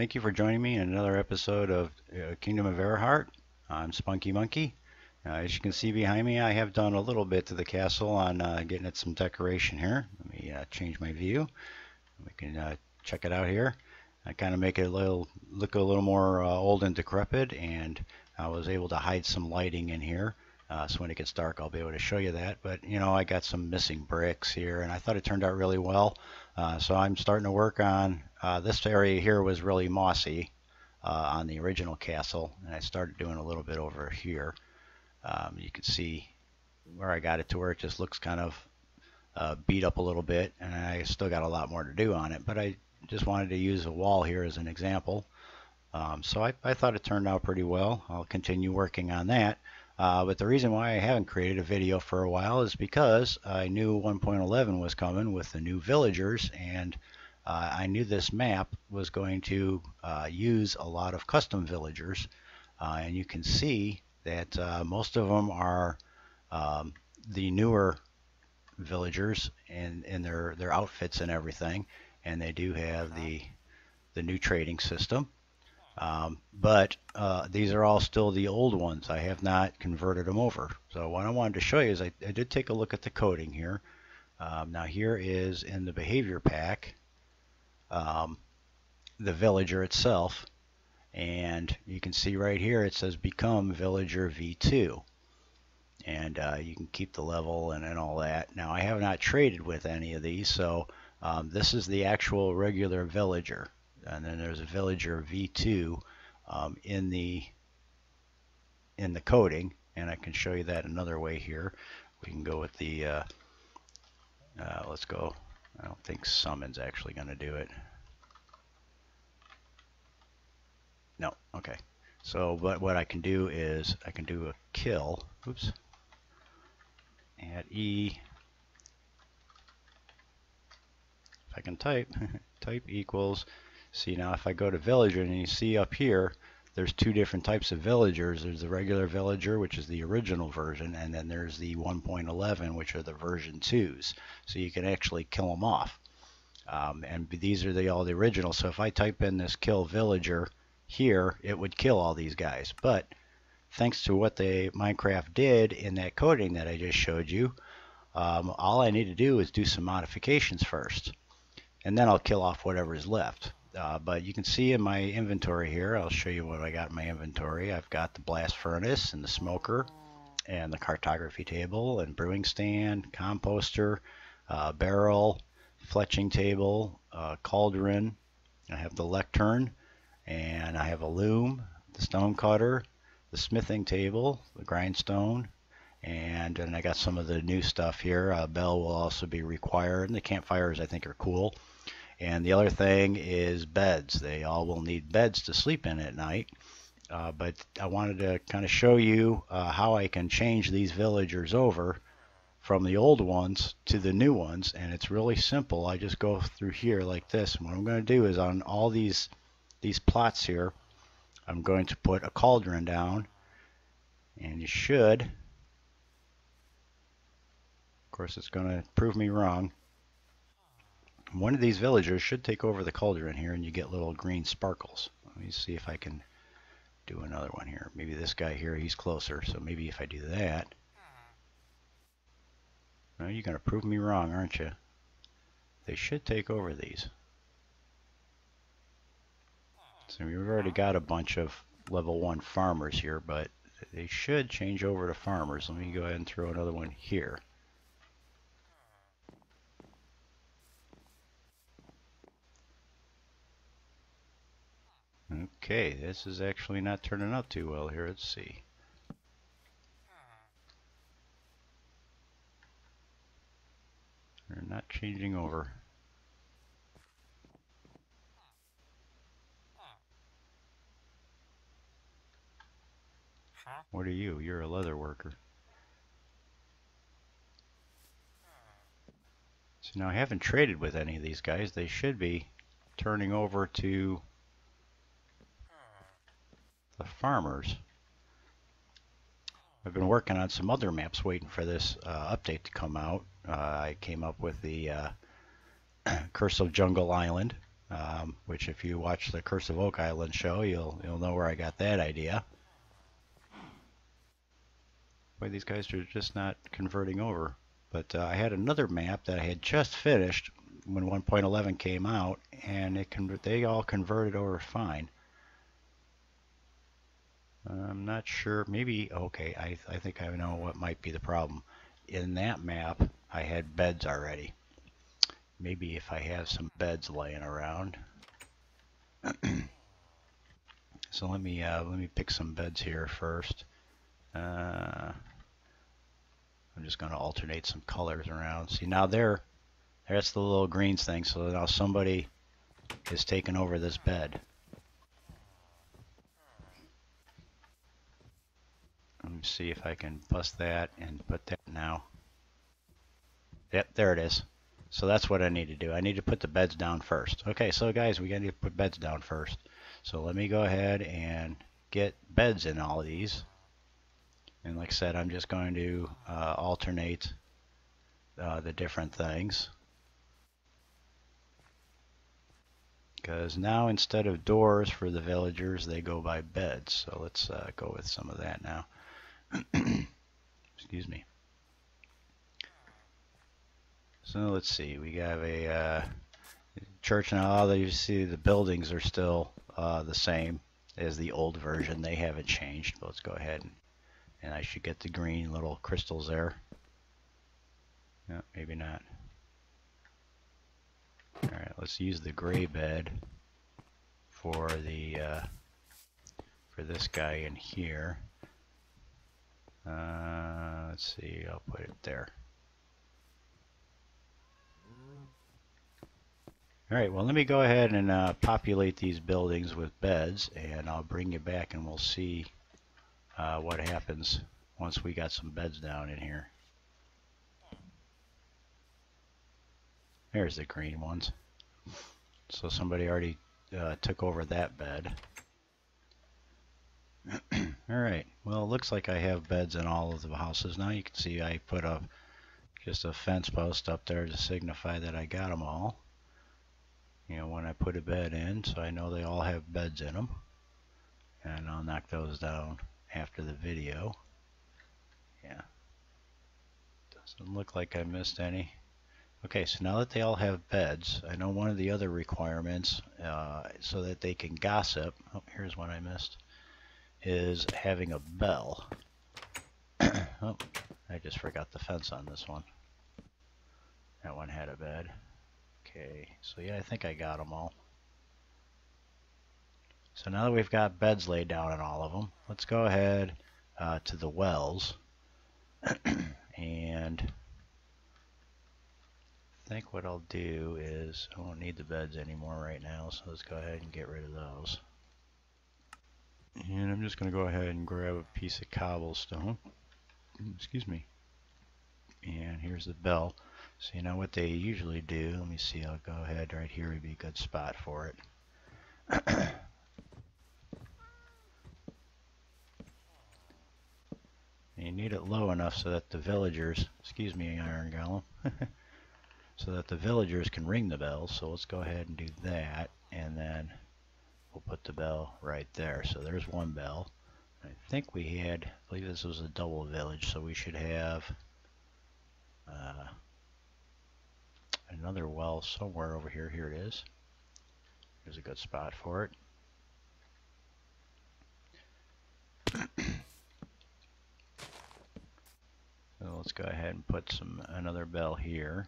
Thank you for joining me in another episode of Kingdom of Erart. I'm SpunkieMunkie. As you can see behind me, I have done a little bit to the castle on getting it some decoration here. Let me change my view. We can check it out here. I kind of make it look a little more old and decrepit, and I was able to hide some lighting in here. So when it gets dark, I'll be able to show you that. But you know, I got some missing bricks here, and I thought it turned out really well. So I'm starting to work on this area here was really mossy on the original castle, and I started doing a little bit over here. You can see where I got it to where it just looks kind of beat up a little bit, and I still got a lot more to do on it. But I just wanted to use a wall here as an example. So I thought it turned out pretty well. I'll continue working on that. But the reason why I haven't created a video for a while is because I knew 1.11 was coming with the new villagers, and I knew this map was going to use a lot of custom villagers. And you can see that most of them are the newer villagers in their outfits and everything, and they do have the new trading system. But these are all still the old ones. I have not converted them over. So what I wanted to show you is I did take a look at the coding here. Now here is in the behavior pack the villager itself, and you can see right here it says become villager V2, and you can keep the level and all that. Now I have not traded with any of these, so this is the actual regular villager. And then there's a villager V2 in the coding, and I can show you that another way here. We can go with the let's go. I don't think summon's actually going to do it. No, okay. So but what I can do is I can do a kill. Oops. Add E. If I can type type equals. See, now if I go to villager, and you see up here there's two different types of villagers. There's the regular villager, which is the original version, and then there's the 1.11, which are the version 2s. So you can actually kill them off. And these are all the original. So if I type in this kill villager here, it would kill all these guys. But thanks to what Minecraft did in that coding that I just showed you, all I need to do is do some modifications first, and then I'll kill off whatever is left. But you can see in my inventory here, I'll show you what I got in my inventory. I've got the blast furnace and the smoker and the cartography table and brewing stand, composter, barrel, fletching table, cauldron. I have the lectern, and I have a loom, the stone cutter, the smithing table, the grindstone, and then I got some of the new stuff here. A bell will also be required, and the campfires I think are cool. And the other thing is beds. They all will need beds to sleep in at night. But I wanted to kind of show you how I can change these villagers over from the old ones to the new ones. And it's really simple. I just go through here like this. And what I'm going to do is on all these plots here, I'm going to put a cauldron down. And you should, of course it's going to prove me wrong, one of these villagers should take over the cauldron here, and you get little green sparkles. Let me see if I can do another one here. Maybe this guy here, he's closer, so maybe if I do that. No, you're going to prove me wrong, aren't you? They should take over these. So we've already got a bunch of level 1 farmers here, but they should change over to farmers. Let me go ahead and throw another one here. Okay, this is actually not turning out too well here. Let's see. They're not changing over. What are you? You're a leather worker. So now I haven't traded with any of these guys. They should be turning over to the farmers. I've been working on some other maps waiting for this update to come out. I came up with the Curse of Jungle Island. which if you watch the Curse of Oak Island show, you'll know where I got that idea. Boy, these guys are just not converting over. But I had another map that I had just finished when 1.11 came out, and they all converted over fine. I'm not sure. Maybe, okay, I think I know what might be the problem. In that map, I had beds already. Maybe if I have some beds laying around. So let me pick some beds here first. I'm just going to alternate some colors around. See, now that's the little greens thing. So now somebody is taking over this bed. Let me see if I can bust that and put that now. Yep, there it is. So that's what I need to do. I need to put the beds down first. Okay, so guys, we got to put beds down first. So let me go ahead and get beds in all of these. And like I said, I'm just going to alternate the different things. Because now instead of doors for the villagers, they go by beds. So let's go with some of that now. Excuse me. So let's see, we have a church now. Although you see the buildings are still the same as the old version. They haven't changed. But let's go ahead and I should get the green little crystals there. No, maybe not. Alright, let's use the gray bed for the for this guy in here. Let's see, I'll put it there. Alright, well let me go ahead and populate these buildings with beds, and I'll bring you back and we'll see what happens once we got some beds down in here. There's the green ones. So somebody already took over that bed. Alright, well it looks like I have beds in all of the houses now. You can see I put just a fence post up there to signify that I got them all. You know, when I put a bed in, so I know they all have beds in them. And I'll knock those down after the video. Yeah. Doesn't look like I missed any. Okay, so now that they all have beds, I know one of the other requirements, so that they can gossip, oh, here's one I missed, is having a bell. Oh, I just forgot the fence on this one. That one had a bed. Okay, so yeah, I think I got them all. So now that we've got beds laid down on all of them, let's go ahead to the wells. And I think what I'll do is, I won't need the beds anymore right now, so let's go ahead and get rid of those. And I'm just going to go ahead and grab a piece of cobblestone. Excuse me. And here's the bell. So you know what they usually do. Let me see, I'll go ahead, right here would be a good spot for it. You need it low enough so that the villagers, excuse me, Iron Golem, so that the villagers can ring the bell. So let's go ahead and do that, and then we'll put the bell right there. So there's one bell. I think we had, I believe this was a double village, so we should have another well somewhere over here. Here it is. Here's a good spot for it. So let's go ahead and put another bell here.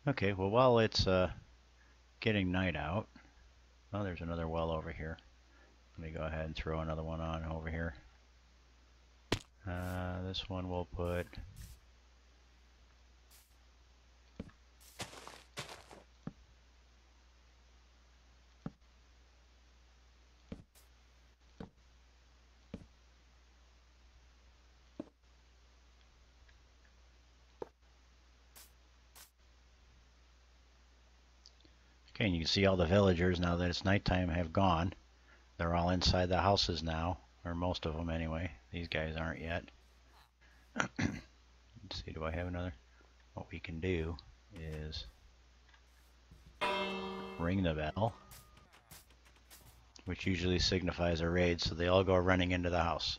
Okay, well while it's getting night out, oh, there's another well over here. Let me go ahead and throw another one on over here. This one we'll put okay, and you can see all the villagers, now that it's nighttime, have gone. They're all inside the houses now, or most of them anyway. These guys aren't yet. Let's see, do I have another? What we can do is ring the bell, which usually signifies a raid, so they all go running into the house.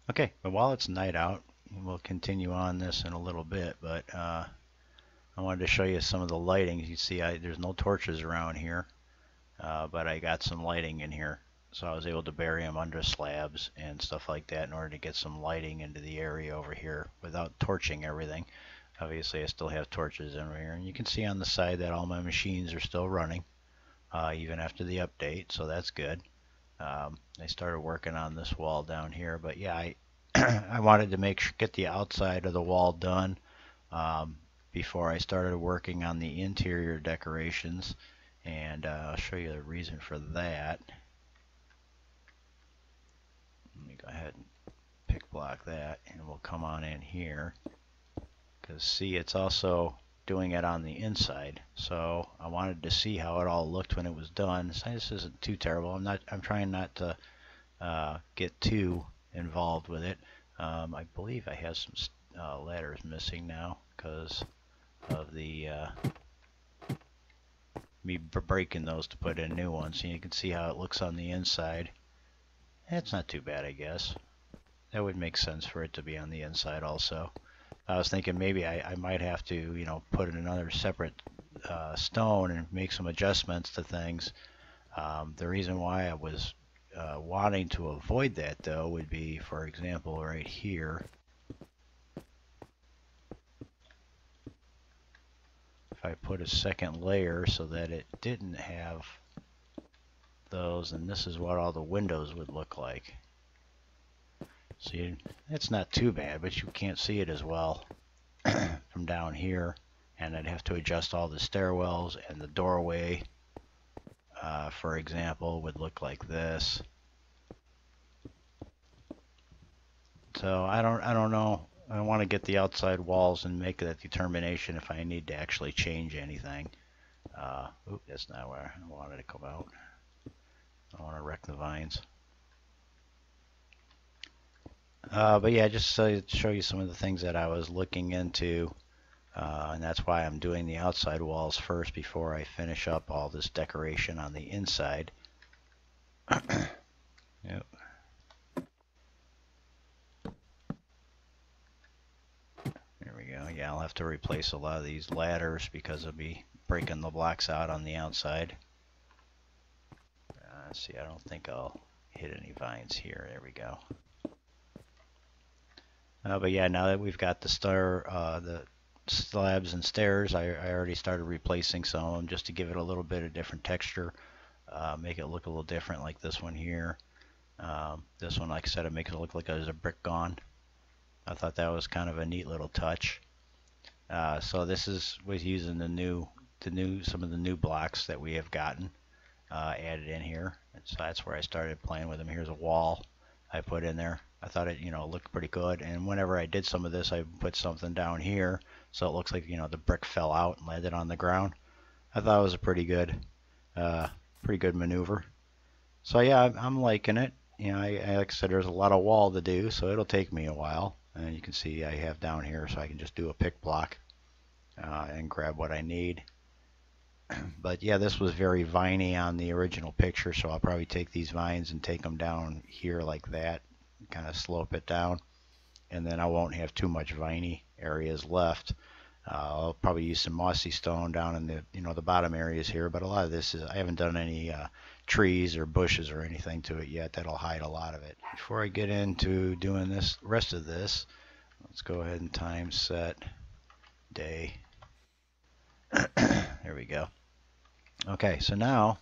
Okay, but while it's night out, we'll continue on this in a little bit, but I wanted to show you some of the lighting. You see there's no torches around here, but I got some lighting in here. So I was able to bury them under slabs and stuff like that in order to get some lighting into the area over here without torching everything. Obviously I still have torches in here, and you can see on the side that all my machines are still running even after the update, so that's good. I started working on this wall down here, but yeah, I wanted to get the outside of the wall done before I started working on the interior decorations, and I'll show you the reason for that. Let me go ahead and pick block that, and we'll come on in here, because see, it's also doing it on the inside, so I wanted to see how it all looked when it was done. So this isn't too terrible. I'm trying not to get too involved with it. I believe I have some ladders missing now because of the me breaking those to put in new ones. So you can see how it looks on the inside. It's not too bad, I guess. That would make sense for it to be on the inside also. I was thinking maybe I might have to, you know, put in another separate stone and make some adjustments to things. The reason why I was wanting to avoid that, though, would be, for example, right here. If I put a second layer so that it didn't have those, and this is what all the windows would look like. See, it's not too bad, but you can't see it as well from down here, and I'd have to adjust all the stairwells, and the doorway, for example, would look like this. So I don't know. I want to get the outside walls and make that determination if I need to actually change anything. Oop, that's not where I wanted to come out. I want to wreck the vines. But yeah, just to show you some of the things that I was looking into, and that's why I'm doing the outside walls first before I finish up all this decoration on the inside. Yep. There we go. Yeah, I'll have to replace a lot of these ladders because I'll be breaking the blocks out on the outside. See, I don't think I'll hit any vines here. There we go. But yeah, now that we've got the slabs and stairs, I already started replacing some of them just to give it a little bit of different texture, make it look a little different, like this one here. This one, like I said, it makes it look like there's a brick gone. I thought that was kind of a neat little touch. So this was using some of the new blocks that we have gotten added in here, and so that's where I started playing with them. Here's a wall I put in there. I thought it, looked pretty good, and whenever I did some of this, I put something down here so it looks like, the brick fell out and landed on the ground. I thought it was a pretty good maneuver. So yeah, I'm liking it. Like I said, there's a lot of wall to do, so it'll take me a while. And you can see I have down here, so I can just do a pick block and grab what I need. But yeah, this was very viney on the original picture, so I'll probably take these vines and take them down here like that, kind of slope it down, and then I won't have too much viney areas left. I'll probably use some mossy stone down in the the bottom areas here, but a lot of this I haven't done any trees or bushes or anything to it yet. That'll hide a lot of it. Before I get into doing this rest of this, let's go ahead and time set day. There we go. Okay, so now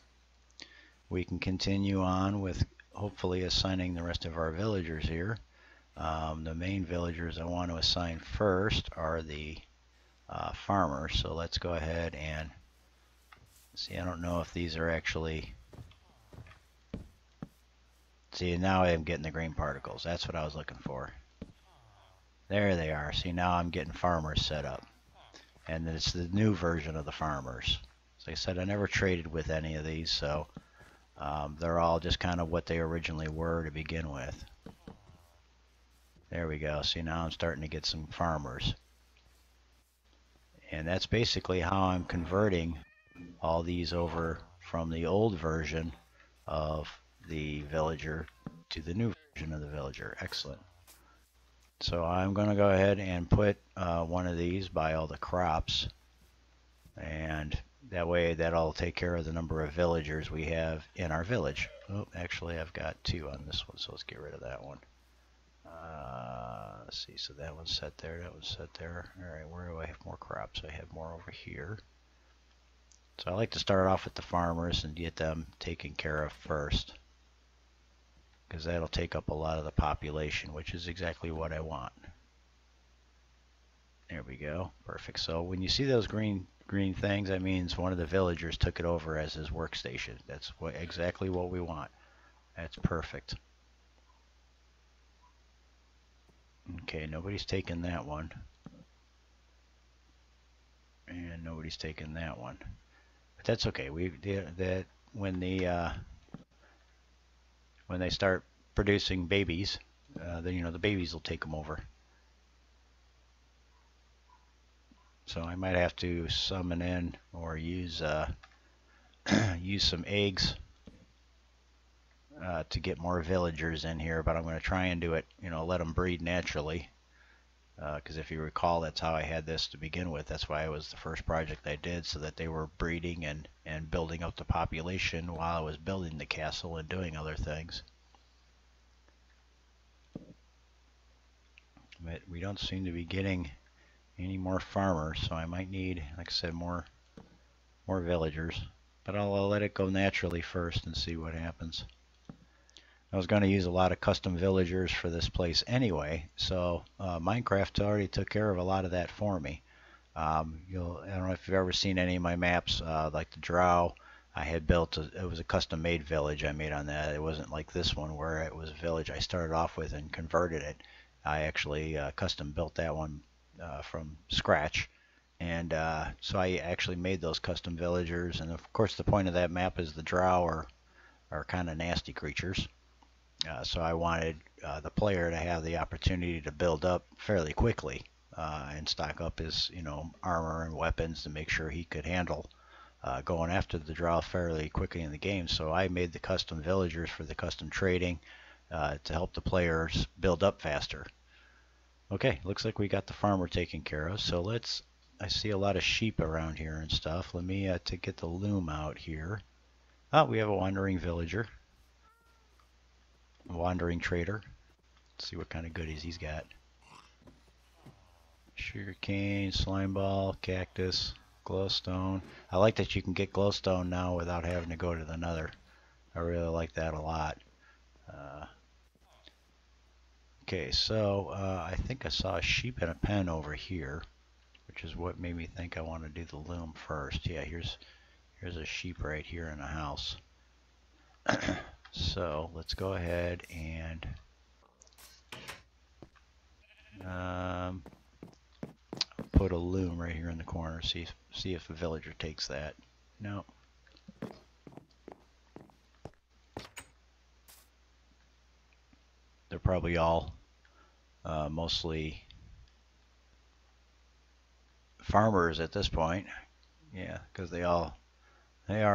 we can continue on with hopefully assigning the rest of our villagers here. The main villagers I want to assign first are the farmers, so let's go ahead and see. I don't know if these are actually, see, now I'm getting the green particles. That's what I was looking for. There they are. See, now I'm getting farmers set up, and it's the new version of the farmers. Like I said, I never traded with any of these, so they're all just kind of what they originally were to begin with. There we go. See, now I'm starting to get some farmers. And that's basically how I'm converting all these over from the old version of the villager to the new version of the villager. Excellent. So I'm going to go ahead and put one of these by all the crops, and that way that'll take care of the number of villagers we have in our village. Oh, actually I've got 2 on this one, so let's get rid of that one. Let's see, so that one's set there, that one's set there. Alright, where do I have more crops? I have more over here. So I like to start off with the farmers and get them taken care of first, because that'll take up a lot of the population, which is exactly what I want. There we go, perfect. So when you see those green things, that means one of the villagers took it over as his workstation. That's exactly what we want. That's perfect. Okay, nobody's taken that one. And nobody's taken that one. But that's okay. We did that when they start producing babies, then the babies will take them over. So I might have to summon in or use use some eggs to get more villagers in here, but I'm going to try and do it, let them breed naturally, because if you recall, that's how I had this to begin with. That's why it was the first project I did, so that they were breeding and building up the population while I was building the castle and doing other things. But we don't seem to be getting any more farmers, so I might need, like I said, more villagers, but I'll let it go naturally first and see what happens. I was going to use a lot of custom villagers for this place anyway, so Minecraft already took care of a lot of that for me. I don't know if you've ever seen any of my maps, like the Drow. I had built it was a custom made village I made on that. It wasn't like this one where it was a village I started off with and converted it. I actually custom built that one from scratch, and so I actually made those custom villagers. And of course the point of that map is the Drow are kind of nasty creatures. So I wanted the player to have the opportunity to build up fairly quickly and stock up his, armor and weapons to make sure he could handle going after the Drow fairly quickly in the game. So I made the custom villagers for the custom trading to help the players build up faster. Okay, looks like we got the farmer taken care of. So I see a lot of sheep around here and stuff. Let me to get the loom out here. Oh, we have a wandering villager. Wandering trader. Let's see what kind of goodies he's got. Sugarcane, slime ball, cactus, glowstone. I like that you can get glowstone now without having to go to the nether. I really like that a lot. Okay, so I think I saw a sheep in a pen over here, which is what made me think I want to do the loom first. Yeah, here's a sheep right here in a house. So let's go ahead and put a loom right here in the corner. See if a villager takes that. No. They're probably all mostly farmers at this point. Yeah, because they are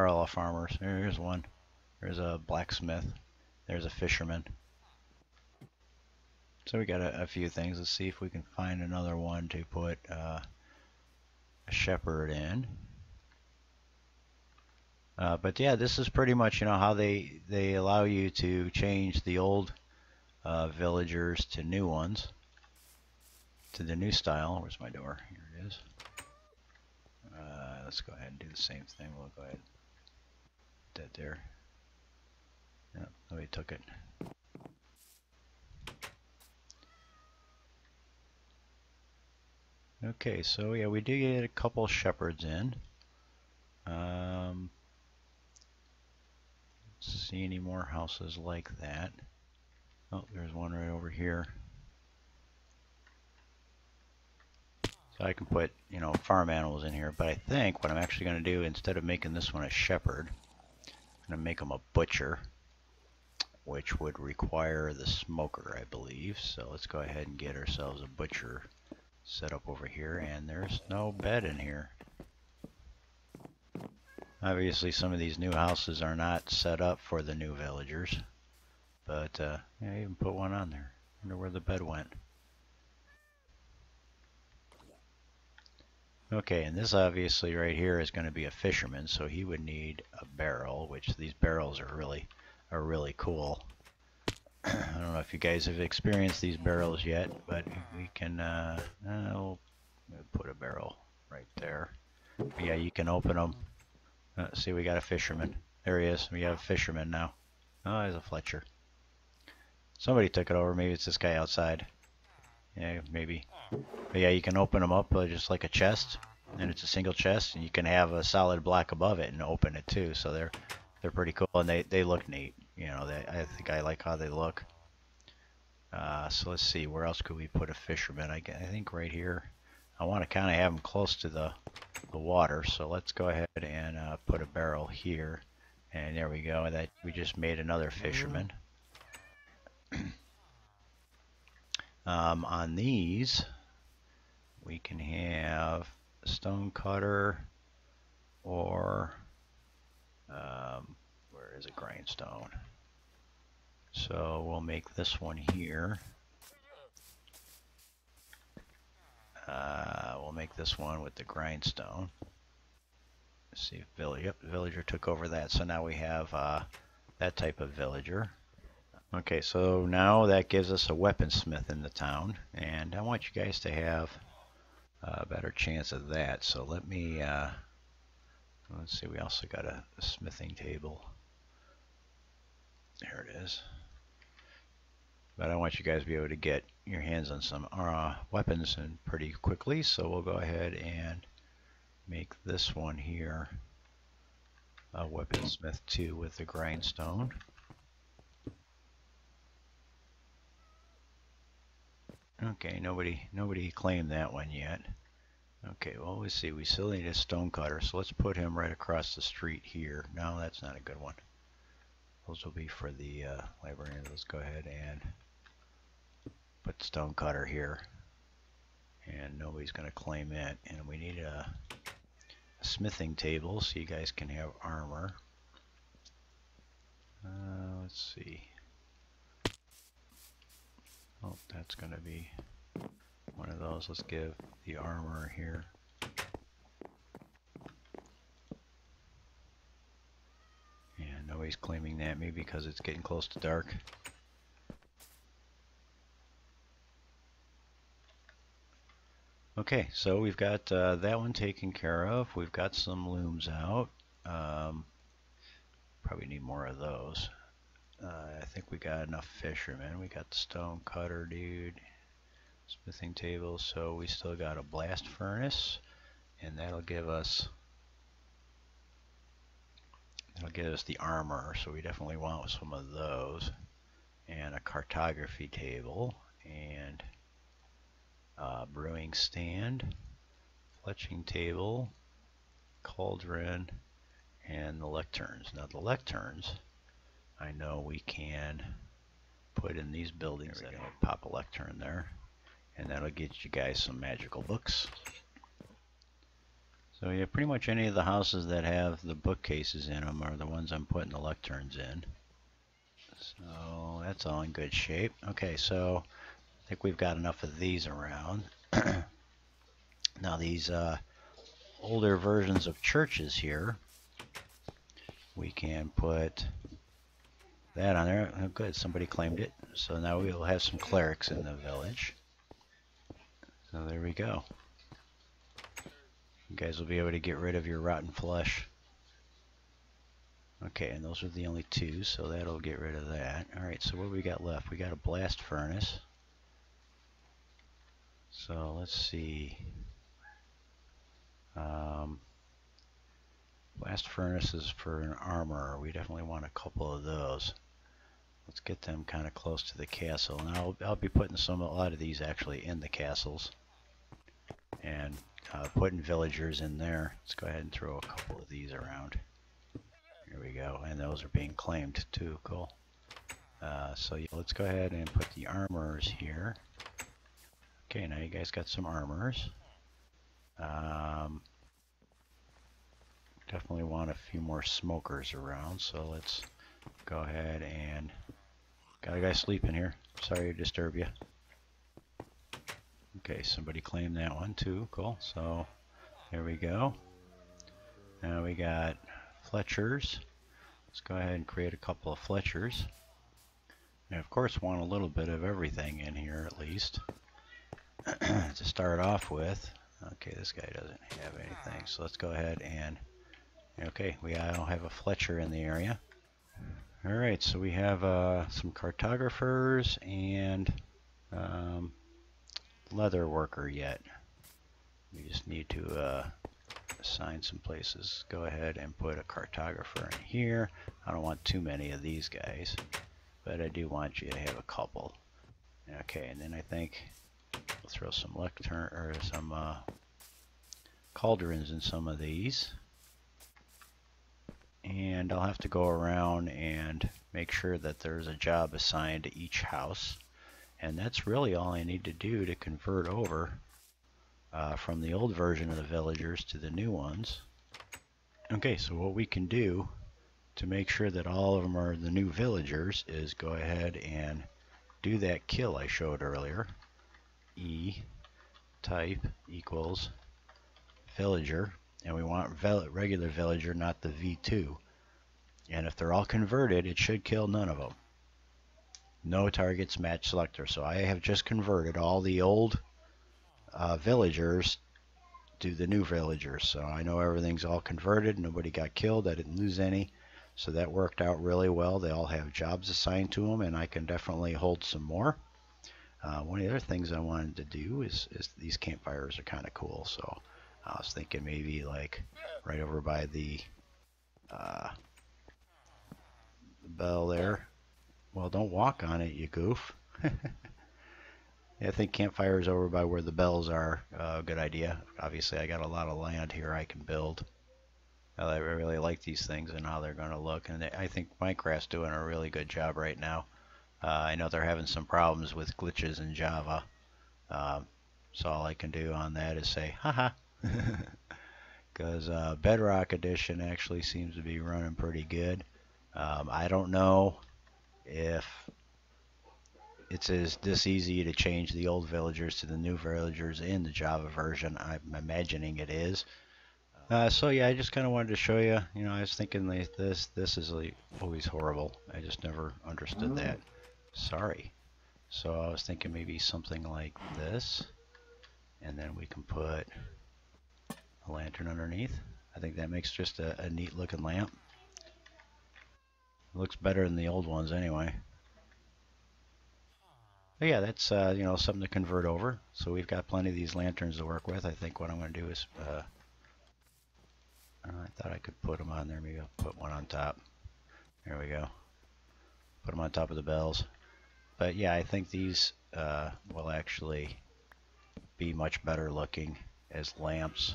all farmers. Here's one. There's a blacksmith. There's a fisherman. So we got a few things. Let's see if we can find another one to put a shepherd in. But yeah, this is pretty much how they allow you to change the old villagers to new ones, to the new style. Where's my door? Here it is. Let's go ahead and do the same thing. We'll go ahead and put that there. Yep, nobody took it. Okay, so yeah, we do get a couple shepherds in. See any more houses like that? Oh, there's one right over here. So I can put, you know, farm animals in here, but I think what I'm actually going to do, instead of making this one a shepherd, I'm going to make him a butcher, which would require the smoker, I believe. So let's go ahead and get ourselves a butcher set up over here, and there's no bed in here. Obviously some of these new houses are not set up for the new villagers, but yeah, I even put one on there. I wonder where the bed went. Okay, and this obviously right here is going to be a fisherman, so he would need a barrel, which these barrels are really cool. I don't know if you guys have experienced these barrels yet, but we can we'll put a barrel right there. But yeah, you can open them. See, we got a fisherman. There he is. We have a fisherman now. Oh, there's a Fletcher. Somebody took it over. Maybe it's this guy outside. Yeah, maybe. But yeah, you can open them up just like a chest, and it's a single chest, and you can have a solid block above it and open it too. So they're pretty cool, and they look neat. You know, I think I like how they look. So let's see, where else could we put a fisherman? I think right here. I want to kind of have them close to the water, so let's go ahead and put a barrel here, and there we go. That we just made another fisherman. On these, we can have a stone cutter, or where is a grindstone? So we'll make this one here. We'll make this one with the grindstone. Let's see if villager took over that. So now we have that type of villager. Okay, so now that gives us a weaponsmith in the town, and I want you guys to have a better chance of that. So let me, let's see, we also got a smithing table. There it is. But I want you guys to be able to get your hands on some weapons and pretty quickly, so we'll go ahead and make this one here a weaponsmith 2 with the grindstone. Okay, nobody claimed that one yet. Okay, well, let's see, we still need a stone cutter, so let's put him right across the street here. No, that's not a good one. Those will be for the librarian. Let's go ahead and put stone cutter here, and nobody's going to claim it. And we need a smithing table so you guys can have armor. Let's see. Oh, that's going to be one of those. Let's give the armor here. And nobody's claiming that, maybe because it's getting close to dark. Okay, so we've got that one taken care of. We've got some looms out. Probably need more of those. I think we got enough fishermen. We got the stone cutter dude, smithing table, so we still got a blast furnace, and that'll give us the armor, so we definitely want some of those, and a cartography table, and brewing stand, fletching table, cauldron, and the lecterns. Now the lecterns, I know we can put in these buildings. That pop a lectern there, and that'll get you guys some magical books. So yeah, pretty much any of the houses that have the bookcases in them are the ones I'm putting the lecterns in. So that's all in good shape. Okay, so I think we've got enough of these around. Now these older versions of churches here, we can put that on there. Oh, good, somebody claimed it. So now we'll have some clerics in the village. So there we go. You guys will be able to get rid of your rotten flesh. Okay, and those are the only two, so that'll get rid of that. Alright, so what do we got left? We got a blast furnace. So let's see. Blast furnaces for an armor. We definitely want a couple of those. Let's get them kind of close to the castle. And I'll be putting a lot of these actually in the castles. and putting villagers in there. Let's go ahead and throw a couple of these around. Here we go, and those are being claimed too. Cool. So yeah, let's go ahead and put the armors here. Okay, now you guys got some armors. Definitely want a few more smokers around, so let's go ahead and... Got a guy sleeping here. Sorry to disturb you. Okay, somebody claimed that one too. Cool. So there we go. Now we got Fletchers. Let's go ahead and create a couple of Fletchers. And of course want a little bit of everything in here at least to start off with. Okay, this guy doesn't have anything, so let's go ahead and... Okay, we now have a Fletcher in the area. Alright, so we have some cartographers and leather worker yet. We just need to assign some places. Go ahead and put a cartographer in here. I don't want too many of these guys, but I do want you to have a couple. Okay, and then I think we'll throw some lectern or some cauldrons in some of these. And I'll have to go around and make sure that there's a job assigned to each house. And that's really all I need to do to convert over from the old version of the villagers to the new ones. Okay, so what we can do to make sure that all of them are the new villagers is go ahead and do that kill I showed earlier. E type equals villager. And we want regular villager, not the V2. And if they're all converted, it should kill none of them. No targets match selector. So I have just converted all the old villagers to the new villagers. So I know everything's all converted. Nobody got killed. I didn't lose any. So that worked out really well. They all have jobs assigned to them, and I can definitely hold some more. One of the other things I wanted to do is these campfires are kind of cool. So I was thinking maybe like right over by the bell there. Well, don't walk on it, you goof. I think campfires over by where the bells are a good idea. Obviously, I got a lot of land here I can build. I really like these things and how they're going to look. And I think Minecraft's doing a really good job right now. I know they're having some problems with glitches in Java. So all I can do on that is say, haha. Because Bedrock Edition actually seems to be running pretty good. I don't know if it's this easy to change the old villagers to the new villagers in the Java version. I'm imagining it is. So yeah, I just kind of wanted to show you. You know, I was thinking like this is like always horrible. I just never understood that. Sorry. So I was thinking maybe something like this, and then we can put a lantern underneath. I think that makes just a neat looking lamp. It looks better than the old ones anyway. But yeah, that's you know, something to convert over. So we've got plenty of these lanterns to work with. I think what I'm going to do is I thought I could put them on there. Maybe I'll put one on top. There we go. Put them on top of the bells. But yeah, I think these will actually be much better looking as lamps.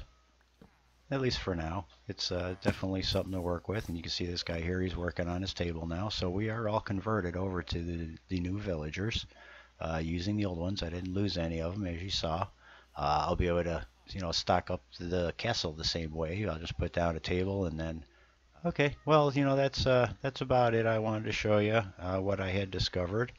At least for now. It's definitely something to work with. And you can see this guy here, he's working on his table now. So we are all converted over to the new villagers using the old ones. I didn't lose any of them, as you saw. I'll be able to, you know, stock up the castle the same way. I'll just put down a table and then... Okay, well, you know, that's about it. I wanted to show you what I had discovered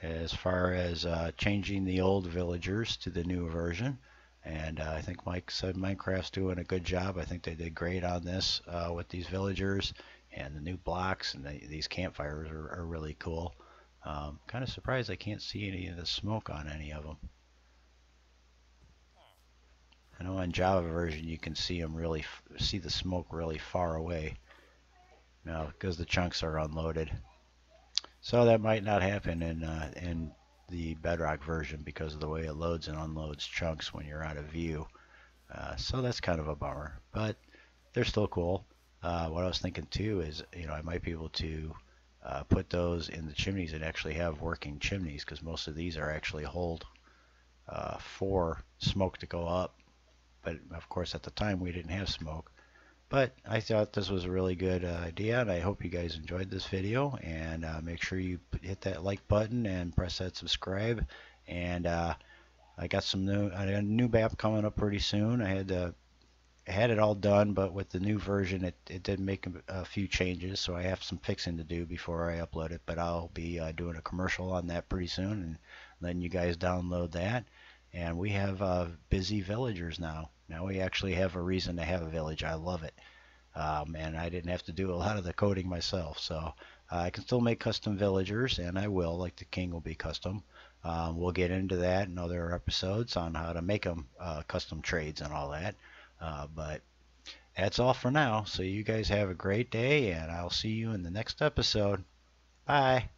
as far as changing the old villagers to the new version. And I think Mike said Minecraft's doing a good job. I think they did great on this with these villagers and the new blocks, and these campfires are really cool. Kind of surprised I can't see any of the smoke on any of them. I know on Java version you can see them see the smoke really far away. Now because the chunks are unloaded. So that might not happen in the Bedrock version because of the way it loads and unloads chunks when you're out of view. So that's kind of a bummer, but they're still cool. What I was thinking too is, you know, I might be able to put those in the chimneys and actually have working chimneys, because most of these are actually hold for smoke to go up but of course at the time we didn't have smoke. But I thought this was a really good idea, and I hope you guys enjoyed this video. And make sure you hit that like button and press that subscribe. And I got a new map coming up pretty soon. I had it all done, but with the new version, it did make a few changes, so I have some fixing to do before I upload it. But I'll be doing a commercial on that pretty soon, and letting you guys download that. And we have busy villagers now. Now we actually have a reason to have a village. I love it. And I didn't have to do a lot of the coding myself, so I can still make custom villagers, and I will, like the king will be custom. We'll get into that in other episodes on how to make them custom trades and all that. But that's all for now. So you guys have a great day, and I'll see you in the next episode. Bye.